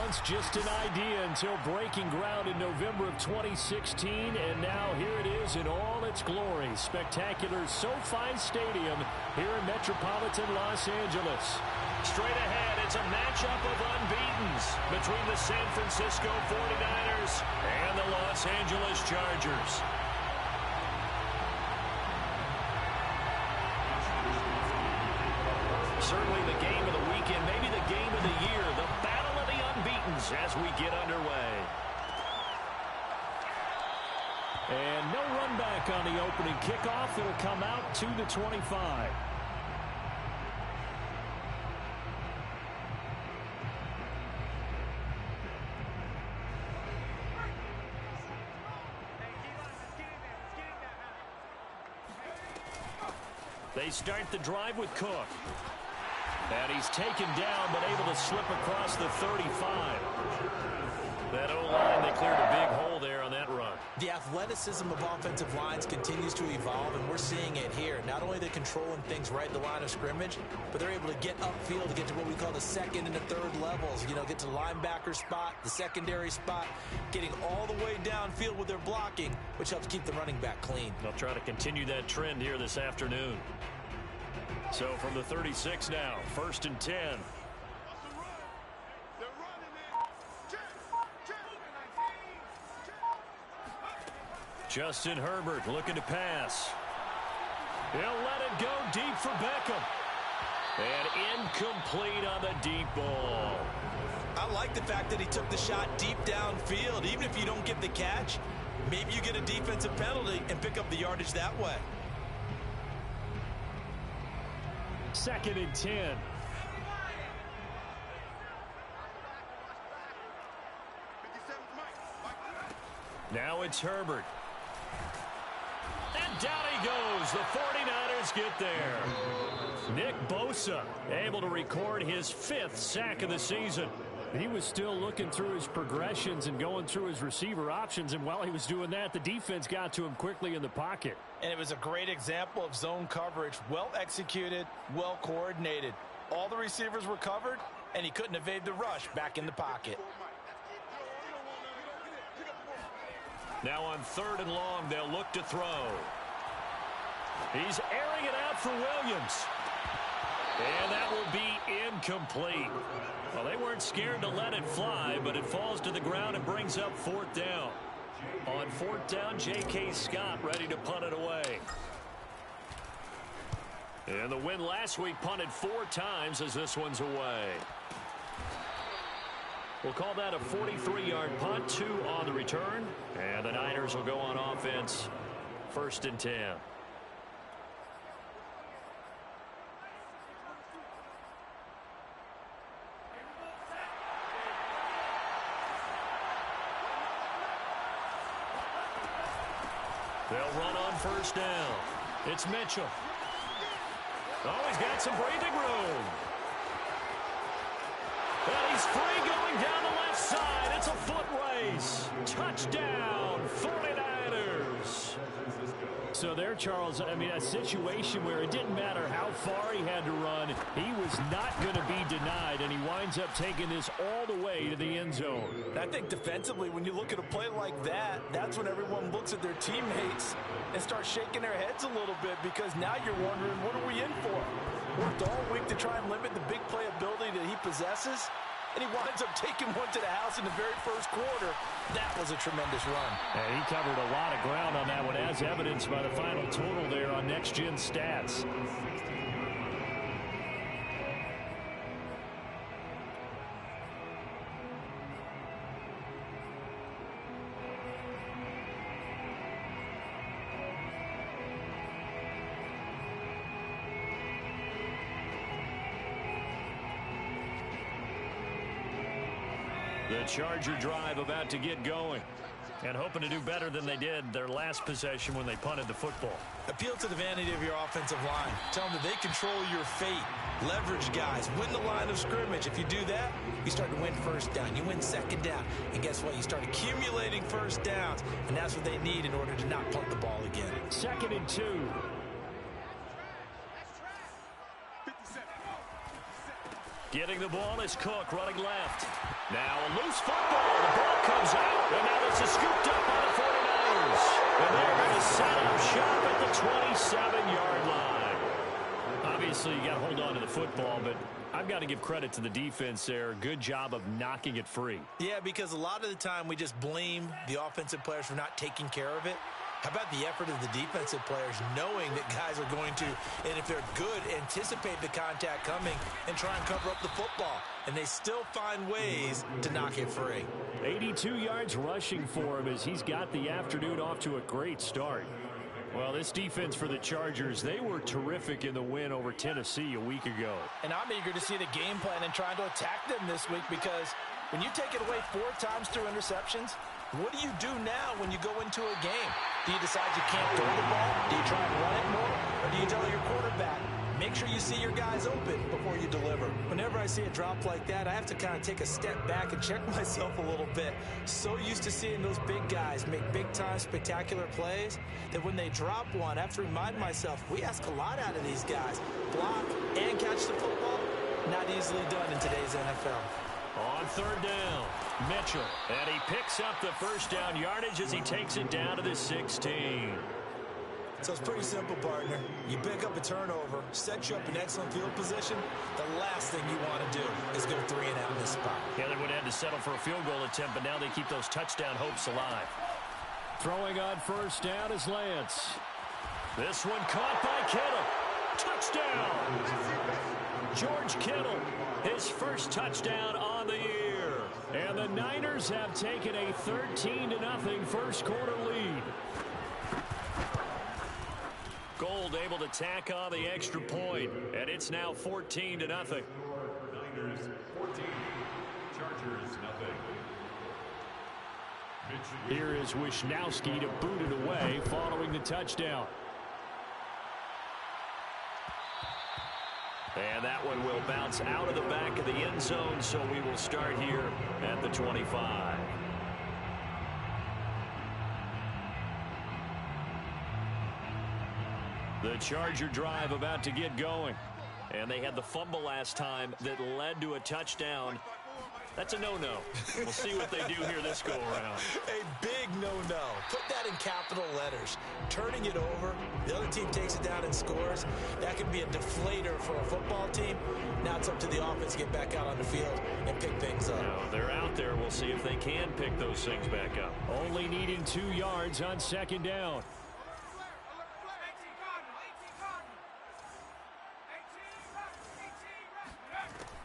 once just an idea until breaking ground in November of 2016, and now here it is in all its glory. Spectacular SoFi Stadium here in metropolitan Los Angeles. Straight ahead, it's a matchup of unbeatens between the San Francisco 49ers and the Los Angeles Chargers. Certainly the game of the weekend, maybe the game of the year, the battle of the unbeatens as we get underway. And no run back on the opening kickoff. It'll come out to the 25. They start the drive with Cook. And he's taken down, but able to slip across the 35. That O-line, they cleared a big hole there on that run. The athleticism of offensive lines continues to evolve, and we're seeing it here. Not only are they controlling things right at the line of scrimmage, but they're able to get upfield to get to what we call the second and the third levels. You know, get to the linebacker spot, the secondary spot, getting all the way downfield with their blocking, which helps keep the running back clean. They'll try to continue that trend here this afternoon. So from the 36 now, 1st and 10. Justin Herbert looking to pass. He'll let it go deep for Beckham. And incomplete on the deep ball. I like the fact that he took the shot deep downfield. Even if you don't get the catch, maybe you get a defensive penalty and pick up the yardage that way. 2nd and 10. Now it's Herbert. And down he goes. The 49ers get there. Nick Bosa able to record his 5th sack of the season. He was still looking through his progressions and going through his receiver options, and while he was doing that, the defense got to him quickly in the pocket. And it was a great example of zone coverage. Well executed, well coordinated. All the receivers were covered, and he couldn't evade the rush back in the pocket. Now on 3rd and long, they'll look to throw. He's airing it out for Williams. And that will be incomplete. Well, they weren't scared to let it fly, but it falls to the ground and brings up 4th down. On 4th down, J.K. Scott ready to punt it away. And the win last week punted 4 times as this one's away. We'll call that a 43-yard punt, 2 on the return. And the Niners will go on offense, 1st and 10. They'll run on 1st down. It's Mitchell. Oh, he's got some breathing room. And he's free going down the left side. It's a foot race. Touchdown, 49ers. So there, Charles, I mean, a situation where it didn't matter how far he had to run. He was not going to be denied, and he winds up taking this all the way to the end zone. I think defensively, when you look at a play like that, that's when everyone looks at their teammates and starts shaking their heads a little bit, because now you're wondering, what are we in for? Worked all week to try and limit the big play ability that he possesses, and he winds up taking one to the house in the very first quarter. That was a tremendous run. And he covered a lot of ground on that one, as evidenced by the final total there on Next Gen Stats. The Charger drive about to get going, and hoping to do better than they did their last possession when they punted the football. Appeal to the vanity of your offensive line. Tell them that they control your fate. Leverage guys. Win the line of scrimmage. If you do that, you start to win 1st down. You win 2nd down. And guess what? You start accumulating 1st downs, and that's what they need in order to not punt the ball again. 2nd and 2. Getting the ball is Cook running left. Now a loose football. The ball comes out, and now this is scooped up by the 49ers. And they're going to set up shop at the 27-yard line. Obviously, you got to hold on to the football, but I've got to give credit to the defense there. Good job of knocking it free. Yeah, because a lot of the time we just blame the offensive players for not taking care of it. How about the effort of the defensive players knowing that guys are going to, and if they're good, anticipate the contact coming and try and cover up the football. And they still find ways to knock it free. 82 yards rushing for him as he's got the afternoon off to a great start. Well, this defense for the Chargers, they were terrific in the win over Tennessee a week ago. And I'm eager to see the game plan and trying to attack them this week, because when you take it away 4 times through interceptions, what do you do now when you go into a game? Do you decide you can't throw the ball? Do you try and run it more? Or do you tell your quarterback, make sure you see your guys open before you deliver? Whenever I see a drop like that, I have to kind of take a step back and check myself a little bit. So used to seeing those big guys make big-time spectacular plays that when they drop one, I have to remind myself, we ask a lot out of these guys. Block and catch the football, not easily done in today's NFL. On third down, Mitchell. And he picks up the first down yardage as he takes it down to the 16. So it's pretty simple, partner. You pick up a turnover, set you up in excellent field position. The last thing you want to do is go 3 and out in this spot. Yeah, they would have had to settle for a field goal attempt, but now they keep those touchdown hopes alive. Throwing on first down is Lance. This one caught by Kittle. Touchdown! George Kittle, his first touchdown on the year. And the Niners have taken a 13-0 first quarter lead. Gold able to tack on the extra point, and it's now 14-0. Niners 14, Chargers 0. Here is Wisnowski to boot it away following the touchdown. And that one will bounce out of the back of the end zone, so we will start here at the 25. The Charger drive about to get going. And they had the fumble last time that led to a touchdown. That's a no-no. We'll see what they do here this go-around. A big no-no. Put that in capital letters. Turning it over, the other team takes it down and scores. That can be a deflator for a football team. Now it's up to the offense to get back out on the field and pick things up. No, they're out there. We'll see if they can pick those things back up. Only needing 2 yards on second down.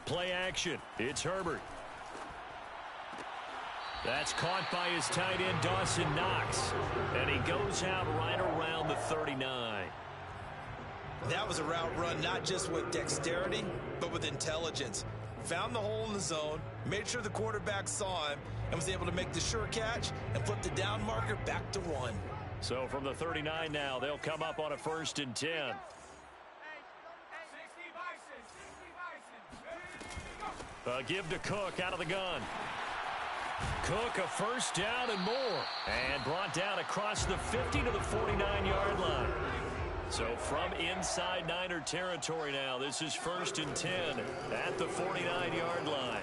Play action. It's Herbert. That's caught by his tight end, Dawson Knox. And he goes out right around the 39. That was a route run not just with dexterity, but with intelligence. Found the hole in the zone, made sure the quarterback saw him, and was able to make the sure catch and flip the down marker back to 1. So from the 39 now, they'll come up on a 1st and 10. Give to Cook out of the gun. Cook a first down and more. And brought down across the 50 to the 49-yard line. So from inside Niner territory now, this is 1st and 10 at the 49-yard line.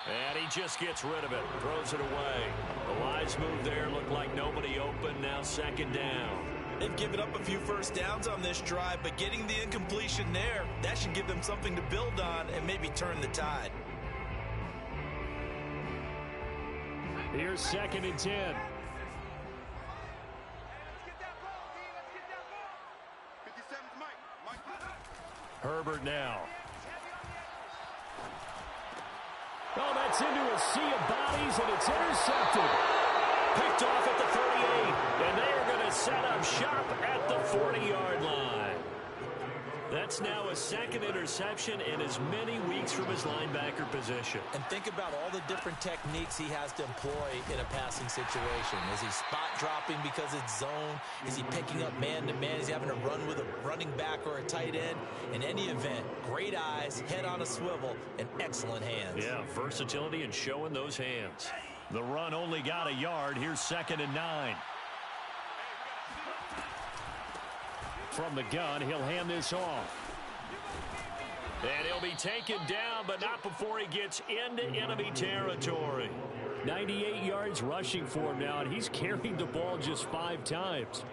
And he just gets rid of it, throws it away. The wise move there, looked like nobody open, now 2nd down. They've given up a few first downs on this drive, but getting the incompletion there, that should give them something to build on and maybe turn the tide. Here's 2nd and 10. Herbert now. Oh, that's into a sea of bodies, and it's intercepted. Picked off at the 38, and they are going to set up shop at the 40-yard line. That's now a 2nd interception in as many weeks from his linebacker position. And think about all the different techniques he has to employ in a passing situation. Is he spot dropping because it's zone? Is he picking up man-to-man? Is he having to run with a running back or a tight end? In any event, great eyes, head on a swivel, and excellent hands. Yeah, versatility and showing those hands. The run only got a yard. Here's 2nd and 9. From the gun, he'll hand this off. And he'll be taken down, but not before he gets into enemy territory. 98 yards rushing for him now, and he's carried the ball just 5 times.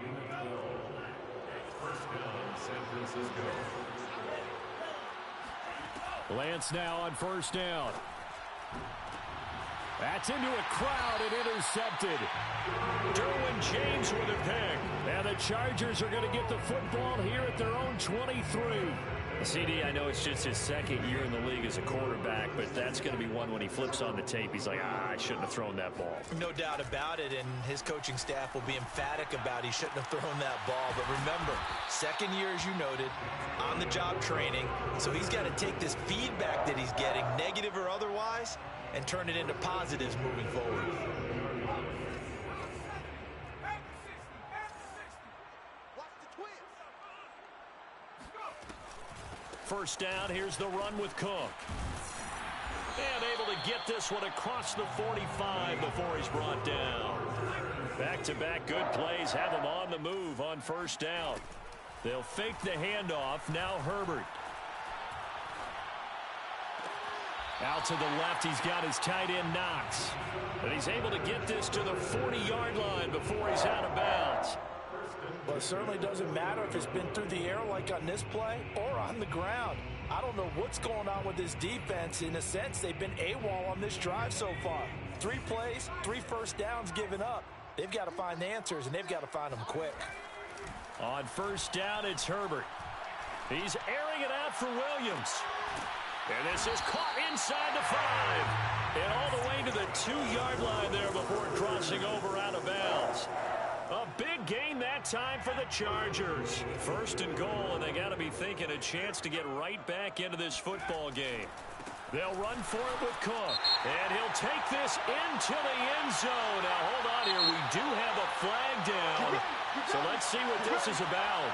Lance now on first down. That's into a crowd and intercepted. Derwin James with a pick. And the Chargers are going to get the football here at their own 23. CD, I know it's just his second year in the league as a quarterback, but that's going to be one when he flips on the tape. He's like, I shouldn't have thrown that ball. No doubt about it, and his coaching staff will be emphatic about he shouldn't have thrown that ball. But remember, second year, as you noted, on-the-job training, so he's got to take this feedback that he's getting, negative or otherwise, and turn it into positives moving forward. First down, here's the run with Cook. And able to get this one across the 45 before he's brought down. Back-to-back good plays have him on the move on first down. They'll fake the handoff. Now Herbert. Out to the left, he's got his tight end Knox. And he's able to get this to the 40-yard line before he's out of bounds. Well, it certainly doesn't matter if it's been through the air like on this play or on the ground. I don't know what's going on with this defense. In a sense, they've been AWOL on this drive so far. 3 plays, 3 first downs given up. They've got to find the answers, and they've got to find them quick. On first down, it's Herbert. He's airing it out for Williams. And this is caught inside the 5. And all the way to the 2-yard line there before crossing over out of bounds. A big gain that time for the Chargers. First and goal, and they got to be thinking a chance to get right back into this football game. They'll run for it with Cook. And he'll take this into the end zone. Now, hold on here. We do have a flag down. So let's see what this is about.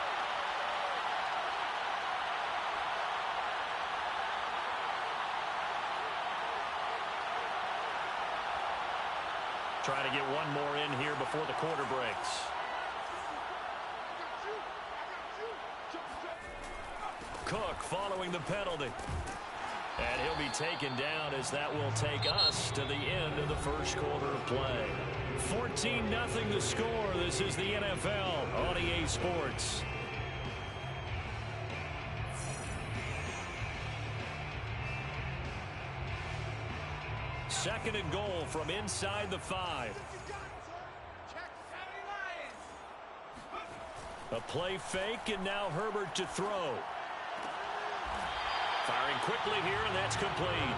Trying to get one more in here before the quarter breaks. Cook following the penalty. And he'll be taken down as that will take us to the end of the first quarter of play. 14-0 the score. This is the NFL on EA Sports. Second and goal from inside the 5. A play fake, and now Herbert to throw. Firing quickly here, and that's complete.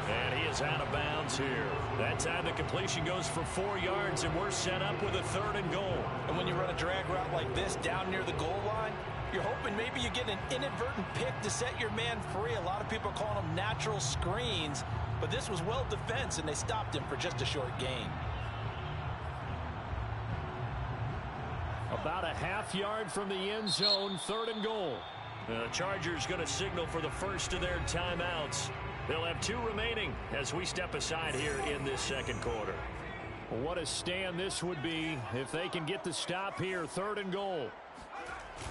And he is out of bounds here. That time the completion goes for 4 yards, and we're set up with a 3rd and goal. And when you run a drag route like this down near the goal line, you're hoping maybe you get an inadvertent pick to set your man free. A lot of people are calling them natural screens. But this was well defense, and they stopped him for just a short gain. About a half yard from the end zone, 3rd and goal. The Chargers going to signal for the first of their timeouts. They'll have 2 remaining as we step aside here in this second quarter. What a stand this would be if they can get the stop here, 3rd and goal.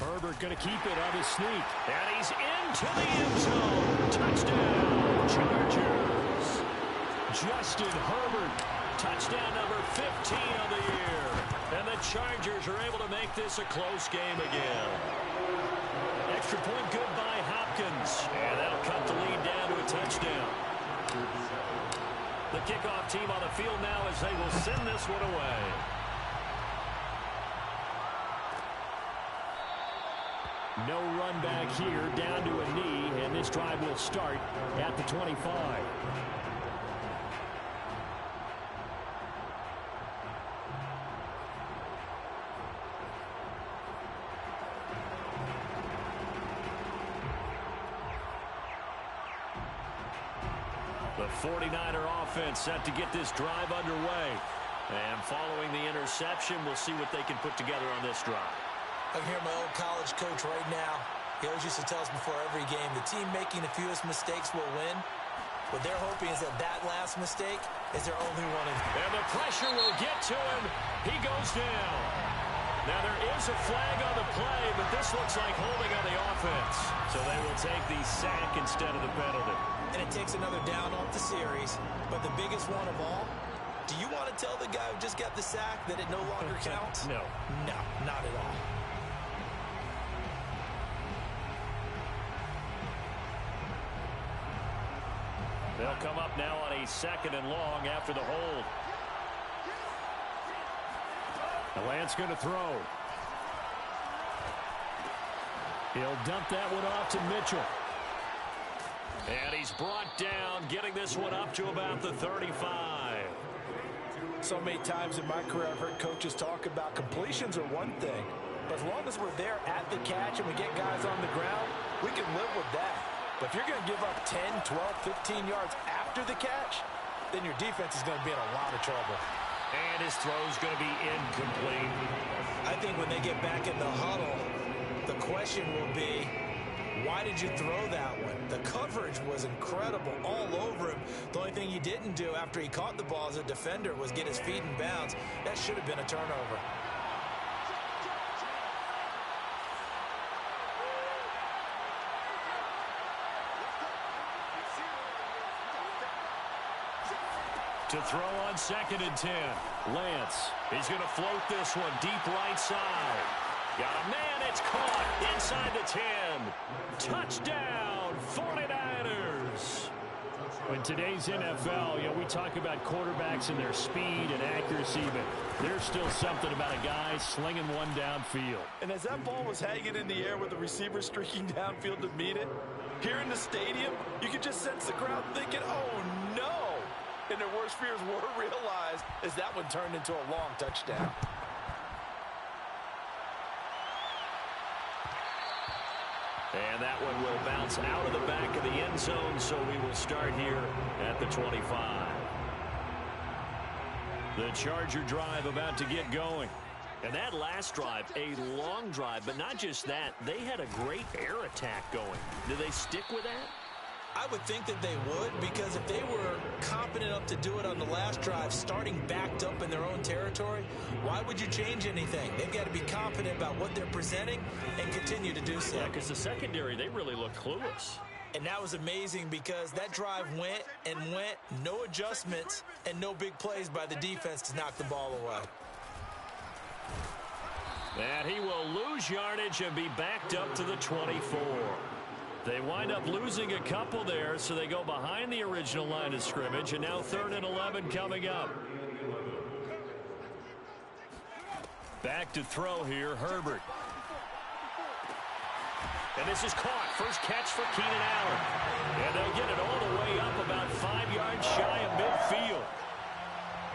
Herbert going to keep it on his sneak. And he's into the end zone. Touchdown, Chargers. Justin Herbert, touchdown number 15 of the year. And the Chargers are able to make this a close game again. Extra point good by Hopkins. And that'll cut the lead down to a touchdown. The kickoff team on the field now as they will send this one away. No run back here, down to a knee, and this drive will start at the 25. The 49er offense set to get this drive underway. And following the interception, we'll see what they can put together on this drive. I can hear my old college coach right now. He always used to tell us before every game, the team making the fewest mistakes will win. What they're hoping is that that last mistake is their only one. And the pressure will get to him. He goes down. Now there is a flag on the play, but this looks like holding on the offense. So they will take the sack instead of the penalty. And it takes another down off the series. But the biggest one of all, do you want to tell the guy who just got the sack that it no longer counts? No. No, not at all. They'll come up now on a 2nd and long after the hold. The Lance going to throw. He'll dump that one off to Mitchell. And he's brought down, getting this one up to about the 35. So many times in my career I've heard coaches talk about completions are one thing, but as long as we're there at the catch and we get guys on the ground, we can live with that. But if you're going to give up 10, 12, 15 yards after the catch, then your defense is going to be in a lot of trouble. And his throw's going to be incomplete. I think when they get back in the huddle, the question will be, why did you throw that one? The coverage was incredible all over him. The only thing he didn't do after he caught the ball as a defender was get his feet in bounds. That should have been a turnover. To throw on 2nd and 10. Lance, he's going to float this one deep right side. Got a man, it's caught inside the 10. Touchdown, 49ers. In today's NFL, we talk about quarterbacks and their speed and accuracy, but there's still something about a guy slinging one downfield. And as that ball was hanging in the air with the receiver streaking downfield to meet it, here in the stadium, you could just sense the crowd thinking, oh, no. And their worst fears were realized as that one turned into a long touchdown. And that one will bounce out of the back of the end zone, so we will start here at the 25. The Charger drive about to get going. And that last drive, a long drive, but not just that, they had a great air attack going. Do they stick with that? I would think that they would, because if they were competent enough to do it on the last drive, starting backed up in their own territory, why would you change anything? They've got to be confident about what they're presenting and continue to do so. Yeah, because the secondary, they really look clueless. And that was amazing because that drive went and went, no adjustments, and no big plays by the defense to knock the ball away. And he will lose yardage and be backed up to the 24. They wind up losing a couple there, so they go behind the original line of scrimmage, and now 3rd and 11 coming up. Back to throw here, Herbert. And this is caught. First catch for Keenan Allen. And they'll get it all the way up about 5 yards shy of midfield.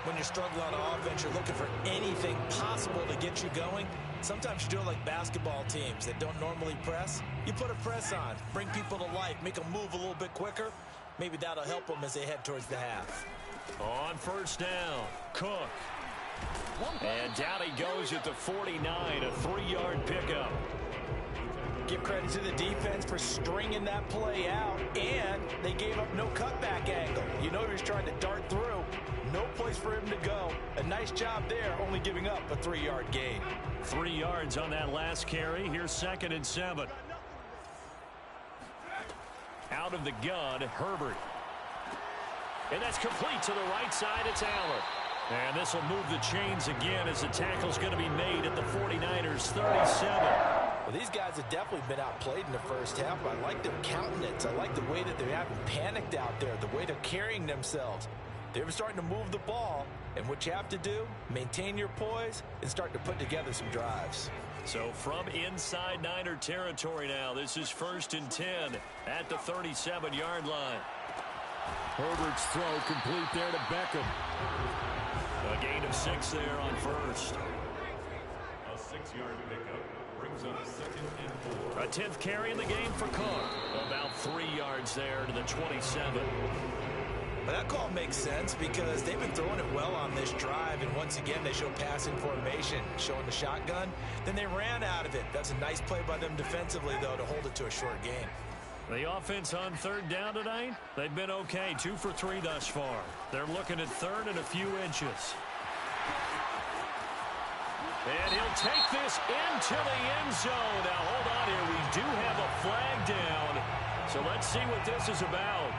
When you're struggling on offense, you're looking for anything possible to get you going. Sometimes you do it like basketball teams that don't normally press. You put a press on, bring people to life, make them move a little bit quicker. Maybe that'll help them as they head towards the half. On 1st down, Cook. And down he goes at the 49, a 3-yard pickup. Give credit to the defense for stringing that play out, and they gave up no cutback angle. You know he was trying to dart through. No place for him to go. A nice job there, only giving up a 3-yard gain. 3 yards on that last carry. Here's 2nd and 7. Out of the gun, Herbert. And that's complete to the right side. It's Allen. And this will move the chains again as the tackle's going to be made at the 49ers 37. Well, these guys have definitely been outplayed in the first half. I like their countenance. I like the way that they haven't panicked out there, the way they're carrying themselves. They're starting to move the ball, and what you have to do, maintain your poise and start to put together some drives. So from inside Niner territory now, this is 1st and 10 at the 37-yard line. Herbert's throw complete there to Beckham. A gain of 6 there on 1st. A 6-yard pickup brings up 2nd and 4. A 10th carry in the game for Cook. About 3 yards there to the 27. But that call makes sense because they've been throwing it well on this drive, and once again they show passing formation, showing the shotgun. Then they ran out of it. That's a nice play by them defensively, though, to hold it to a short gain. The offense on 3rd down tonight, they've been okay, 2 for 3 thus far. They're looking at 3rd and a few inches. And he'll take this into the end zone. Now, hold on here. We do have a flag down. So let's see what this is about.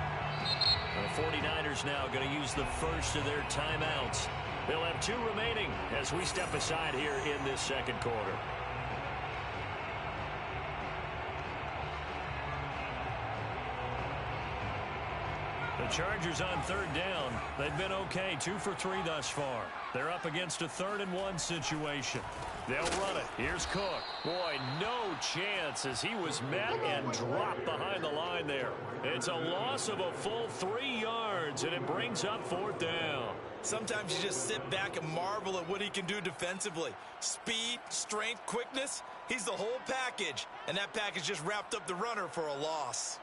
The 49ers now going to use the first of their timeouts. They'll have 2 remaining as we step aside here in this second quarter. The Chargers on third down. They've been okay, 2 for 3 thus far. They're up against a 3rd and 1 situation. They'll run it. Here's Cook. Boy, no chance as he was met and dropped behind the line there. It's a loss of a full 3 yards, and it brings up 4th down. Sometimes you just sit back and marvel at what he can do defensively. Speed, strength, quickness. He's the whole package, and that package just wrapped up the runner for a loss.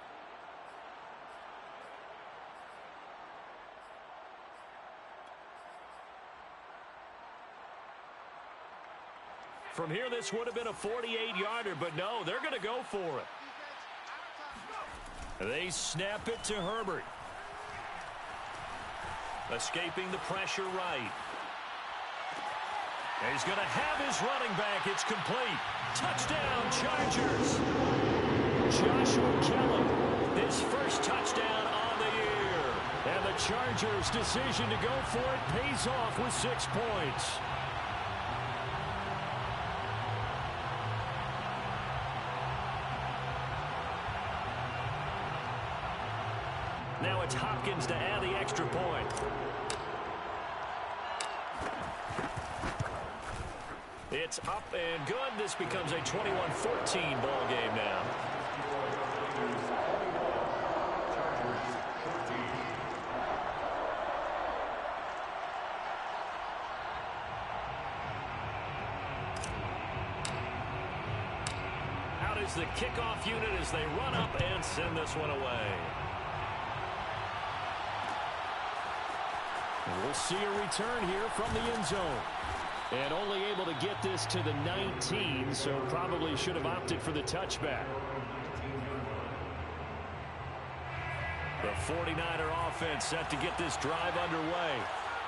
From here, this would have been a 48-yarder, but no, they're going to go for it. They snap it to Herbert. Escaping the pressure right. He's going to have his running back. It's complete. Touchdown, Chargers. Joshua Kelly, his first touchdown on the year. And the Chargers' decision to go for it pays off with 6 points. Now it's Hopkins to add the extra point. It's up and good. This becomes a 21-14 ball game now. Out is the kickoff unit as they run up and send this one away. We'll see a return here from the end zone. And only able to get this to the 19, so probably should have opted for the touchback. The 49er offense set to get this drive underway.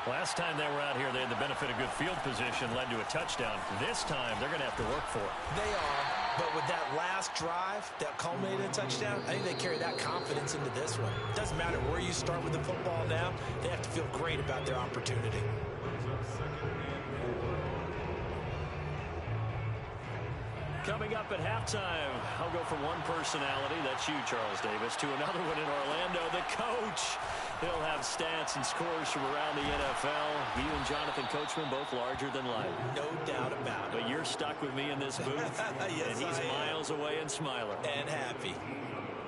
Last time they were out here, they had the benefit of good field position, led to a touchdown. This time, they're going to have to work for it. They are, but with that last drive that culminated in a touchdown, I think they carry that confidence into this one. It doesn't matter where you start with the football now. They have to feel great about their opportunity. Coming up at halftime, I'll go from one personality, that's you, Charles Davis, to another one in Orlando, the coach. He'll have stats and scores from around the NFL. You and Jonathan Coachman, both larger than life. No doubt about it. But you're stuck with me in this booth, yes, and he's miles away and smiling. And happy.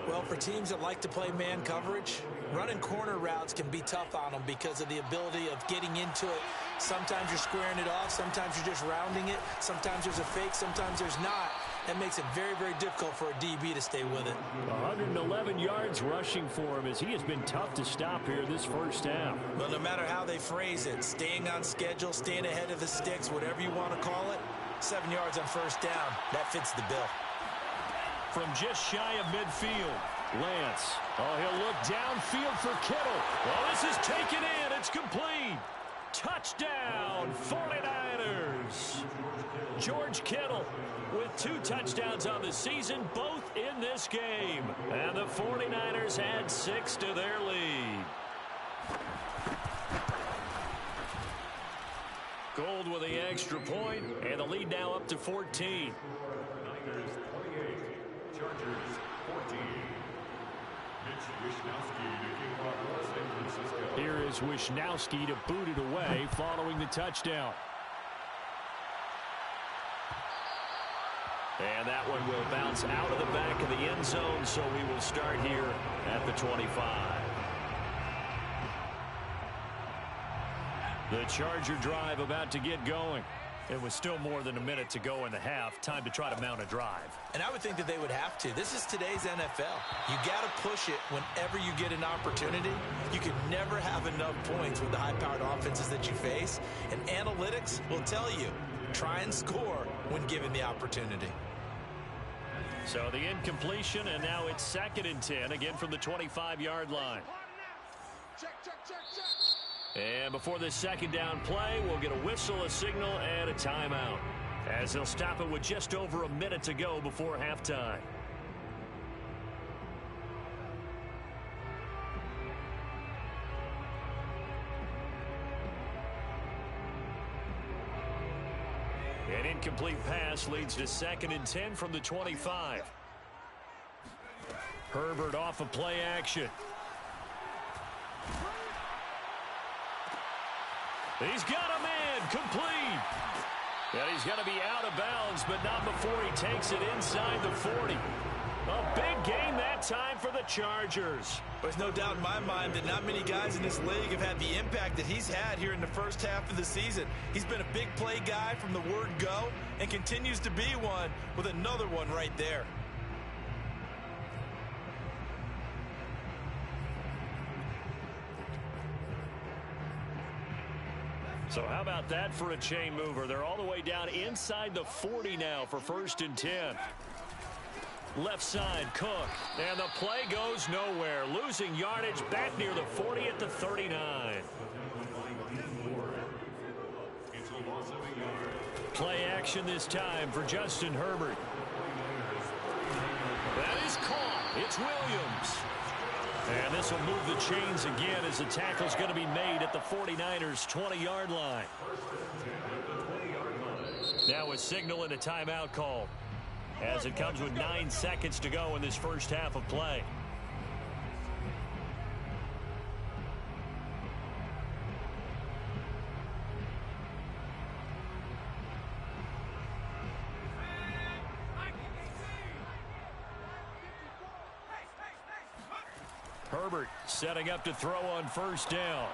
Well, for teams that like to play man coverage, running corner routes can be tough on them because of the ability of getting into it. Sometimes you're squaring it off. Sometimes you're just rounding it. Sometimes there's a fake. Sometimes there's not. That makes it very, very difficult for a DB to stay with it. 111 yards rushing for him as he has been tough to stop here this first half. Well, no matter how they phrase it, staying on schedule, staying ahead of the sticks, whatever you want to call it, 7 yards on first down. That fits the bill. From just shy of midfield, Lance. Oh, he'll look downfield for Kittle. Well, this is taken in. It's complete. Touchdown, 49ers. George Kittle with 2 touchdowns on the season, both in this game. And the 49ers add 6 to their lead. Gold with the extra point, and the lead now up to 14. Niners 28, Chargers 14. Here is Wishnowski to boot it away following the touchdown. And that one will bounce out of the back of the end zone, so we will start here at the 25. The Charger drive about to get going. It was still more than a minute to go in the half. Time to try to mount a drive. And I would think that they would have to. This is today's NFL. You got to push it whenever you get an opportunity. You can never have enough points with the high-powered offenses that you face. And analytics will tell you, try and score when given the opportunity. So the incompletion, and now it's 2nd and 10, again from the 25-yard line. And before this second down play, we'll get a whistle, a signal, and a timeout, as they'll stop it with just over a minute to go before halftime. An incomplete pass leads to 2nd and 10 from the 25. Herbert off of play action. He's got a man, complete. And he's going to be out of bounds, but not before he takes it inside the 40. A big game that time for the Chargers. There's no doubt in my mind that not many guys in this league have had the impact that he's had here in the first half of the season. He's been a big play guy from the word go and continues to be one with another one right there. So how about that for a chain mover? They're all the way down inside the 40 now for 1st and 10. Left side, Cook. And the play goes nowhere. Losing yardage back near the 40 at the 39. Play action this time for Justin Herbert. That is caught. It's Williams. And this will move the chains again as the tackle's going to be made at the 49ers' 20-yard line. Now a signal and a timeout call, as it comes with 9 seconds to go in this first half of play. Herbert setting up to throw on 1st down.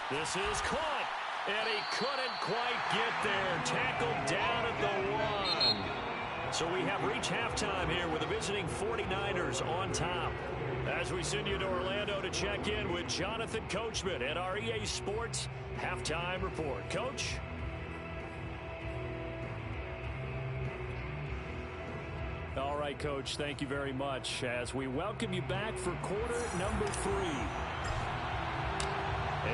This is caught, and he couldn't quite get there. Tackled down at the 1. So we have reached halftime here with the visiting 49ers on top. As we send you to Orlando to check in with Jonathan Coachman at our EA Sports Halftime Report. Coach? All right, Coach, thank you very much as we welcome you back for quarter number 3.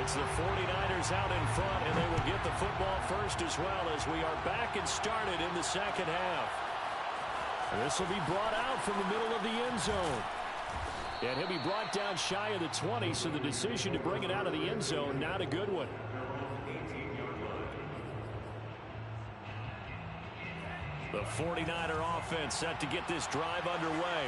It's the 49ers out in front, and they will get the football first as well as we are back and started in the second half. This will be brought out from the middle of the end zone. And he'll be brought down shy of the 20, so the decision to bring it out of the end zone, not a good one. The 49er offense set to get this drive underway.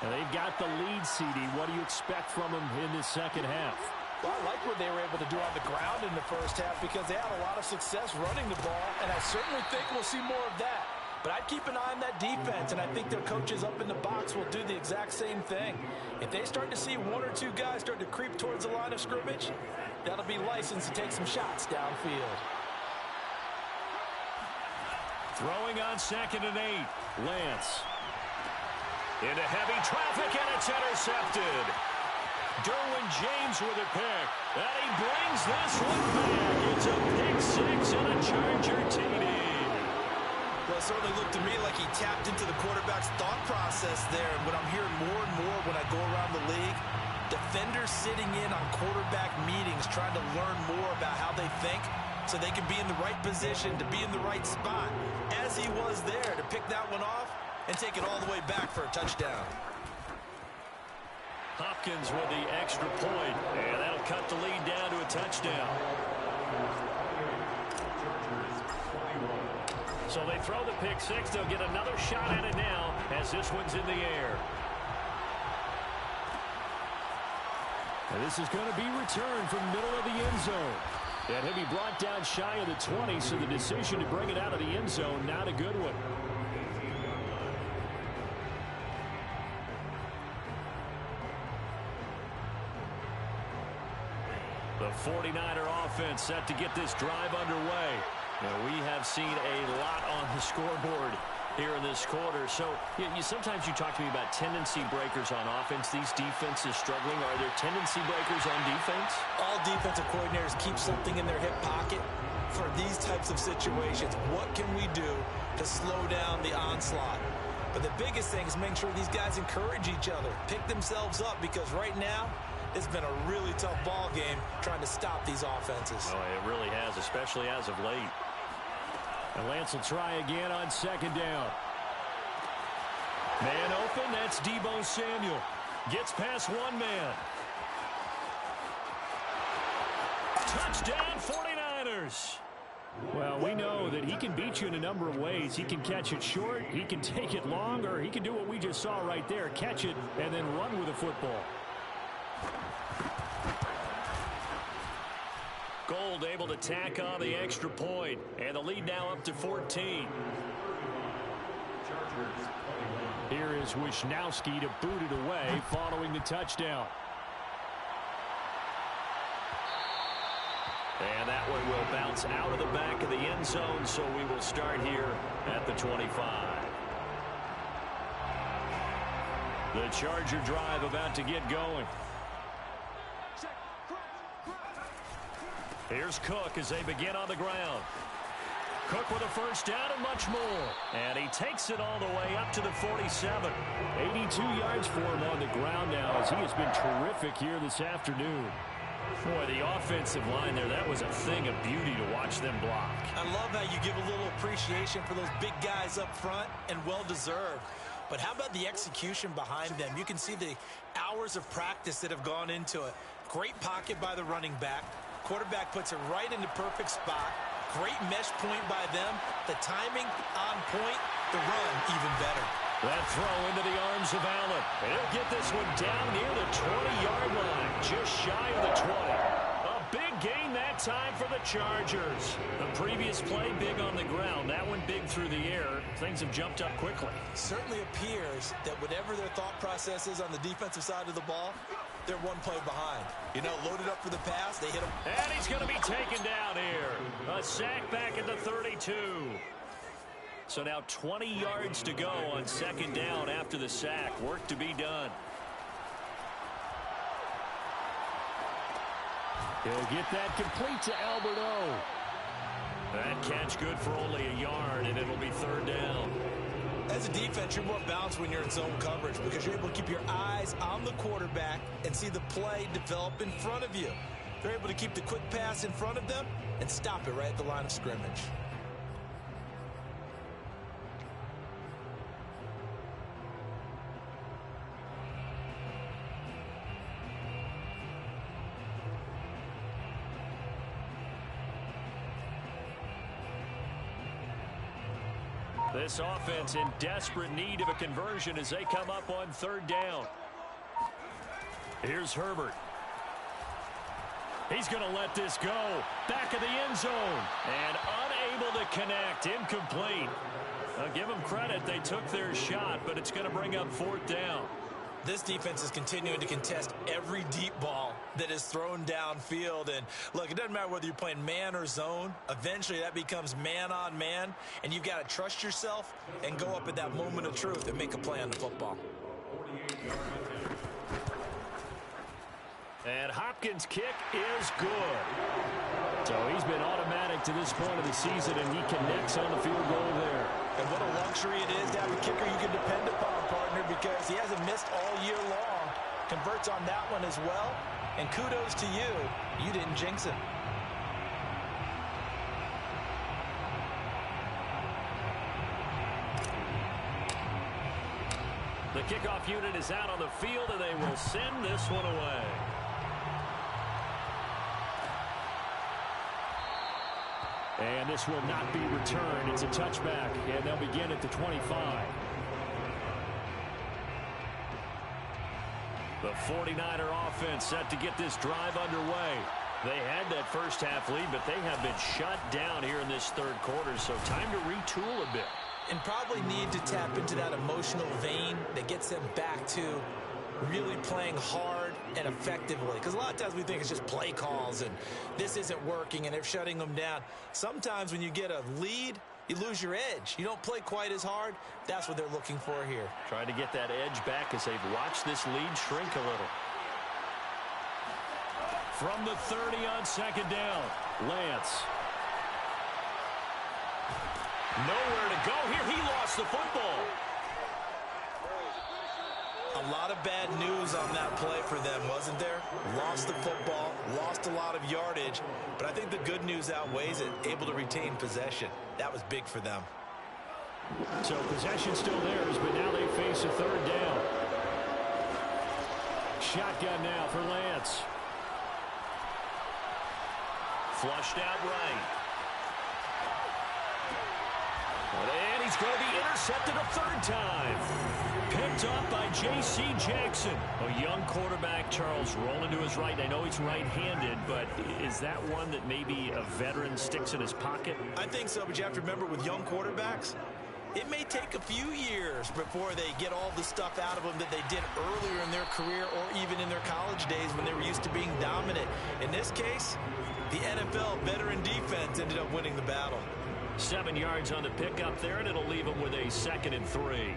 And they've got the lead, CD. What do you expect from them in this second half? Well, I like what they were able to do on the ground in the first half because they had a lot of success running the ball, and I certainly think we'll see more of that. But I'd keep an eye on that defense, and I think their coaches up in the box will do the exact same thing. If they start to see 1 or 2 guys start to creep towards the line of scrimmage, that'll be licensed to take some shots downfield. Throwing on 2nd and 8. Lance. Into heavy traffic, and it's intercepted. Derwin James with a pick. And he brings this one back. It's a pick 6 and a Charger TD. Well, it certainly looked to me like he tapped into the quarterback's thought process there. And what I'm hearing more and more when I go around the league, defenders sitting in on quarterback meetings trying to learn more about how they think so they can be in the right position to be in the right spot, as he was there to pick that one off and take it all the way back for a touchdown. Hopkins with the extra point, and that'll cut the lead down to a touchdown. So they throw the pick 6. They'll get another shot at it now as this one's in the air. And this is going to be returned from the middle of the end zone. And he'll be brought down shy of the 20, so the decision to bring it out of the end zone, not a good one. The 49er offense set to get this drive underway. Now, we have seen a lot on the scoreboard here in this quarter. So sometimes you talk to me about tendency breakers on offense. These defenses struggling. Are there tendency breakers on defense? All defensive coordinators keep something in their hip pocket for these types of situations. What can we do to slow down the onslaught? But the biggest thing is making sure these guys encourage each other, pick themselves up, because right now it's been a really tough ball game trying to stop these offenses. Oh, it really has, especially as of late. And Lance will try again on second down. Man open, that's Deebo Samuel. Gets past one man. Touchdown 49ers. Well, we know that he can beat you in a number of ways. He can catch it short, he can take it long, or he can do what we just saw right there, catch it and then run with the football. Gold able to tack on the extra point, and the lead now up to 14. Here is Wisnowski to boot it away following the touchdown. And that one will bounce out of the back of the end zone, so we will start here at the 25. The Charger drive about to get going. Here's Cook as they begin on the ground. Cook with a first down and much more. And he takes it all the way up to the 47. 82 yards for him on the ground now as he has been terrific here this afternoon. Boy, the offensive line there, that was a thing of beauty to watch them block. I love how you give a little appreciation for those big guys up front, and well-deserved. But how about the execution behind them? You can see the hours of practice that have gone into it. Great pocket by the running back. Quarterback puts it right in the perfect spot. Great mesh point by them. The timing on point. The run even better. That throw into the arms of Allen. And he'll get this one down near the 20-yard line. Just shy of the 20. A big gain that time for the Chargers. The previous play big on the ground. That one big through the air. Things have jumped up quickly. Certainly appears that whatever their thought process is on the defensive side of the ball, they're one play behind. You know, loaded up for the pass, they hit him. And he's going to be taken down here. A sack back at the 32. So now 20 yards to go on second down after the sack. Work to be done. He'll get that complete to Albert O. That catch good for only a yard, and it'll be third down. As a defense, you're more balanced when you're in zone coverage because you're able to keep your eyes on the quarterback and see the play develop in front of you. They're able to keep the quick pass in front of them and stop it right at the line of scrimmage. This offense in desperate need of a conversion as they come up on third down. Here's Herbert. He's going to let this go. Back of the end zone. And unable to connect. Incomplete. I'll give them credit. They took their shot, but it's going to bring up fourth down. This defense is continuing to contest every deep ball that is thrown downfield. And, look, it doesn't matter whether you're playing man or zone. Eventually, that becomes man on man. And you've got to trust yourself and go up at that moment of truth and make a play on the football. And Hopkins' kick is good. So he's been automatic to this point of the season, and he connects on the field goal there. And what a luxury it is to have a kicker you can depend upon, partner, because he hasn't missed all year long. Converts on that one as well. And kudos to you. You didn't jinx him. The kickoff unit is out on the field, and they will send this one away. And this will not be returned. It's a touchback, and they'll begin at the 25. The 49er offense set to get this drive underway. They had that first half lead, but they have been shut down here in this third quarter, so time to retool a bit. And probably need to tap into that emotional vein that gets them back to really playing hard and effectively. Because a lot of times we think it's just play calls and this isn't working and they're shutting them down. Sometimes when you get a lead, you lose your edge. You don't play quite as hard. That's what they're looking for here. Trying to get that edge back as they've watched this lead shrink a little. From the 30 on second down, Lance. Nowhere to go here. He lost the football. A A lot of bad news on that play for them, wasn't there? Lost the football, lost a lot of yardage, but I think the good news outweighs it. Able to retain possession. That was big for them. So possession still theirs, but now they face a third down. Shotgun now for Lance. Flushed out right. And he's going to be intercepted a third time. Picked up by J.C. Jackson. A young quarterback, Charles, rolling to his right. I know he's right-handed, but is that one that maybe a veteran sticks in his pocket? I think so, but you have to remember with young quarterbacks, it may take a few years before they get all the stuff out of them that they did earlier in their career or even in their college days when they were used to being dominant. In this case, the NFL veteran defense ended up winning the battle. 7 yards on the pickup there, and it'll leave them with a 2nd and 3.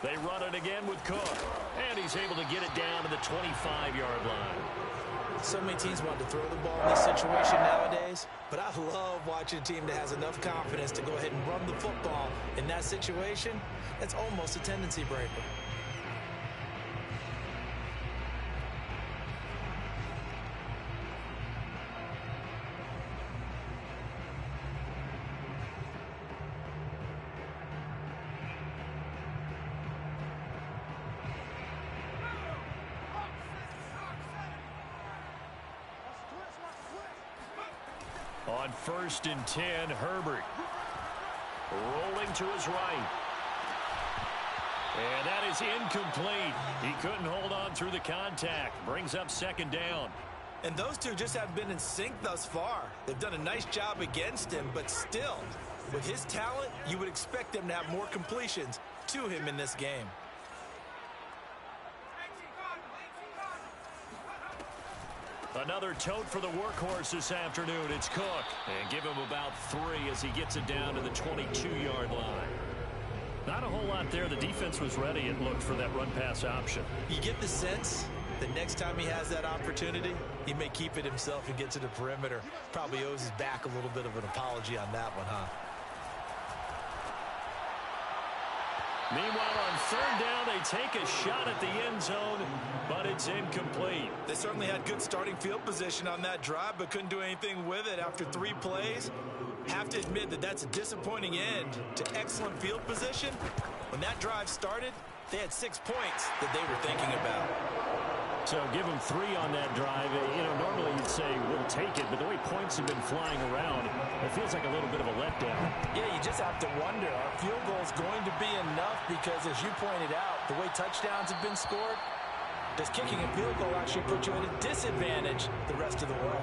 They run it again with Cook, and he's able to get it down to the 25-yard line. So many teams want to throw the ball in this situation nowadays, but I love watching a team that has enough confidence to go ahead and run the football in that situation. That's almost a tendency breaker. On 1st and 10, Herbert rolling to his right. And that is incomplete. He couldn't hold on through the contact. Brings up 2nd down. And those two just haven't been in sync thus far. They've done a nice job against him, but still, with his talent, you would expect them to have more completions to him in this game. Another tote for the workhorse this afternoon. It's Cook. And give him about 3 as he gets it down to the 22-yard line. Not a whole lot there. The defense was ready, it looked, for that run-pass option. You get the sense that next time he has that opportunity, he may keep it himself and get to the perimeter. Probably owes his back a little bit of an apology on that one, huh? Meanwhile, on 3rd down, they take a shot at the end zone, but it's incomplete. They certainly had good starting field position on that drive, but couldn't do anything with it after 3 plays. Have to admit that that's a disappointing end to excellent field position. When that drive started, they had 6 points that they were thinking about. So give them 3 on that drive. You know, normally you'd say we'll take it, but the way points have been flying around, it feels like a little bit of a letdown. Yeah, you just have to wonder, are field goals going to be enough? Because as you pointed out, the way touchdowns have been scored, does kicking a field goal actually put you at a disadvantage the rest of the way?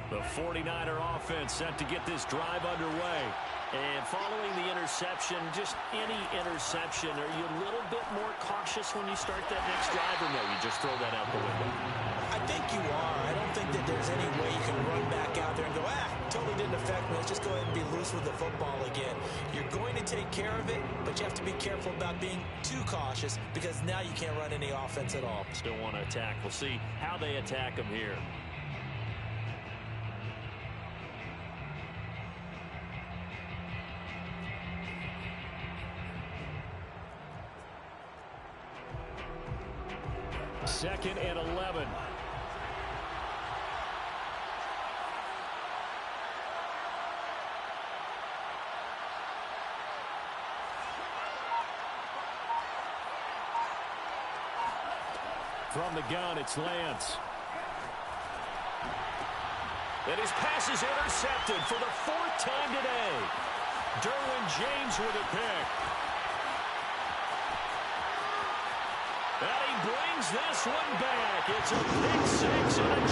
The 49er offense set to get this drive underway. And following the interception, just any interception, are you a little bit more cautious when you start that next drive, or no, you just throw that out the window? I think you are. I don't think that there's any way you can run back out there and go, totally didn't affect me. Let's just go ahead and be loose with the football again. You're going to take care of it, but you have to be careful about being too cautious because now you can't run any offense at all. Still want to attack. We'll see how they attack them here. Second and 11. From the gun, it's Lance. And his pass is intercepted for the 4th time today. Derwin James with a pick. And he brings this one back. It's a pick 6 and a